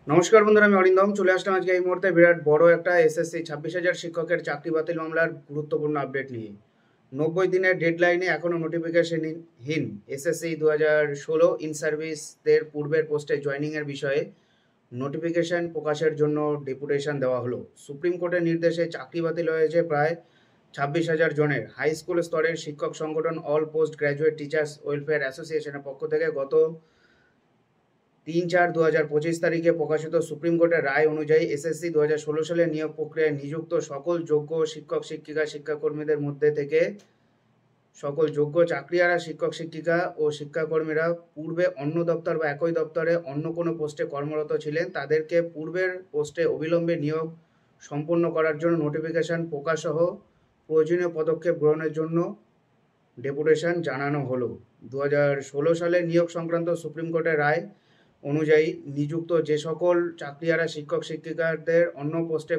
নমস্কার বন্ধুরা, আমি অরিন্দম চলে আসলাম আজকে এই মুহূর্তে বিরাট বড় একটা এসএসসি 26,000 শিক্ষকের চাকরি বাতিল মামলার গুরুত্বপূর্ণ আপডেট নিয়ে। 90 দিনের ডেডলাইনে এখনও নোটিফিকেশনহীন এসএসসি 2016 ইন সার্ভিসদের পূর্বের পোস্টে জয়নিংয়ের বিষয়ে নোটিফিকেশন প্রকাশের জন্য ডেপুটেশন দেওয়া হলো। সুপ্রিম কোর্টের নির্দেশে চাকরি বাতিল হয়েছে প্রায় 26,000 জনের। হাই স্কুল স্তরের শিক্ষক সংগঠন all post graduate teachers welfare অ্যাসোসিয়েশনের পক্ষ থেকে গত 3/4/2025 তারিখে প্রকাশিত সুপ্রিম কোর্টের রায় অনুযায়ী এসএসসি 2016 সালের নিয়োগ প্রক্রিয়ায় নিযুক্ত সকল যোগ্য শিক্ষক শিক্ষিকা শিক্ষাকর্মীদের মধ্যে থেকে সকল যোগ্য চাকরিহারা শিক্ষক শিক্ষিকা ও শিক্ষাকর্মীরা পূর্বে অন্য দপ্তর বা একই দপ্তরে অন্য কোনো পোস্টে কর্মরত ছিলেন তাদেরকে পূর্বের পোস্টে অবিলম্বে নিয়োগ সম্পন্ন করার জন্য নোটিফিকেশন প্রকাশসহ প্রয়োজনীয় পদক্ষেপ গ্রহণের জন্য ডেপুটেশন জানানো হলো। 2016 সালে নিয়োগ সংক্রান্ত সুপ্রিম কোর্টের রায় অনুযায়ী নিযুক্ত যে সকল চাকরিহারা শিক্ষক শিক্ষিকাদের অন্য পোস্টে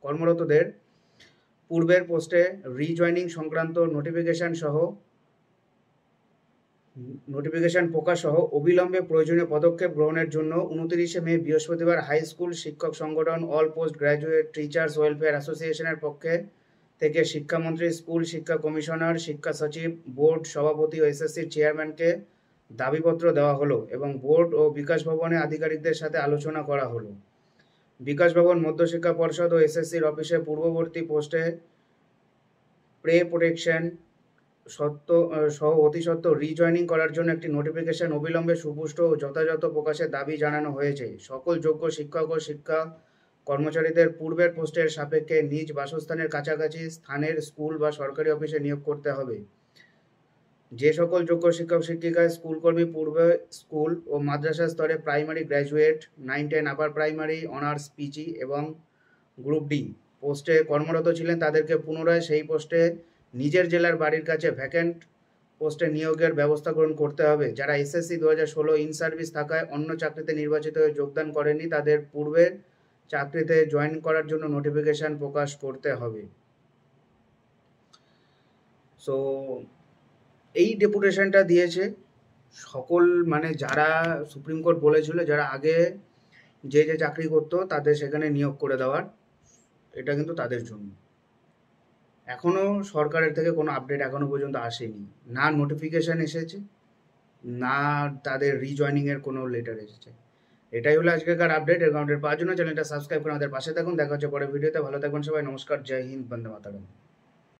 কর্মরতদের পূর্বের পোস্টে রিজয়নিং সংক্রান্ত নোটিফিকেশন প্রকাশ সহ অবিলম্বে প্রয়োজনীয় পদক্ষেপ গ্রহণের জন্য 29 মে বৃহস্পতিবার হাই স্কুল শিক্ষক সংগঠন all post graduate teachers welfare অ্যাসোসিয়েশনের পক্ষে থেকে শিক্ষামন্ত্রী, স্কুল শিক্ষা কমিশনার, শিক্ষা সচিব, বোর্ড সভাপতি ও এসএসসির চেয়ারম্যানকে দাবিপত্র দেওয়া হলো এবং বোর্ড ও বিকাশ ভবনে আধিকারিকদের সাথে আলোচনা করা হলো। বিকাশ ভবন, মধ্যশিক্ষা পর্ষদ ও এসএসসির অফিসে পূর্ববর্তী পোস্টে প্রে প্রোটেকশন সহ অতি সত্ত্বর রিজয়নিং করার জন্য একটি নোটিফিকেশন অবিলম্বে সুপুষ্ট ও যথাযথ প্রকাশের দাবি জানানো হয়েছে। সকল যোগ্য শিক্ষক ও শিক্ষা কর্মচারীদের পূর্বের পোস্টের সাপেক্ষে নিজ বাসস্থানের কাছাকাছি স্থানের স্কুল বা সরকারি অফিসে নিয়োগ করতে হবে। যে সকল যোগ্য শিক্ষক শিক্ষিকায় স্কুলকর্মী পূর্বে স্কুল ও মাদ্রাসা স্তরে primary graduate, 9-10 upper primary, honours, PG এবং গ্রুপ ডি পোস্টে কর্মরত ছিলেন তাদেরকে পুনরায় সেই পোস্টে নিজের জেলার বাড়ির কাছে ভ্যাকেন্ট পোস্টে নিয়োগের ব্যবস্থা গ্রহণ করতে হবে। যারা এসএসসি 2016 ইন সার্ভিস থাকায় অন্য চাকরিতে নির্বাচিত হয়ে যোগদান করেনি তাদের পূর্বের চাকরিতে জয়েন করার জন্য নোটিফিকেশন প্রকাশ করতে হবে। সো এই ডেপুটেশনটা দিয়েছে সকল যারা সুপ্রিম কোর্ট বলেছিল যারা আগে যে চাকরি করতো তাদের সেখানে নিয়োগ করে দেওয়ার, এটা কিন্তু তাদের জন্য। এখনও সরকারের থেকে কোনো আপডেট এখনো পর্যন্ত আসেনি, না নোটিফিকেশান এসেছে না তাদের রিজয়নিংয়ের কোনো লেটার এসেছে। এটাই হলো আজকেকার আপডেট। এর কারণে পাওয়ার জন্য চ্যানেলটা সাবস্ক্রাইব করে আমাদের পাশে থাকুন। দেখা হচ্ছে পরের ভিডিওতে। ভালো থাকবেন সবাই। নমস্কার, জয় হিন্দ, বন্দে মাতরম।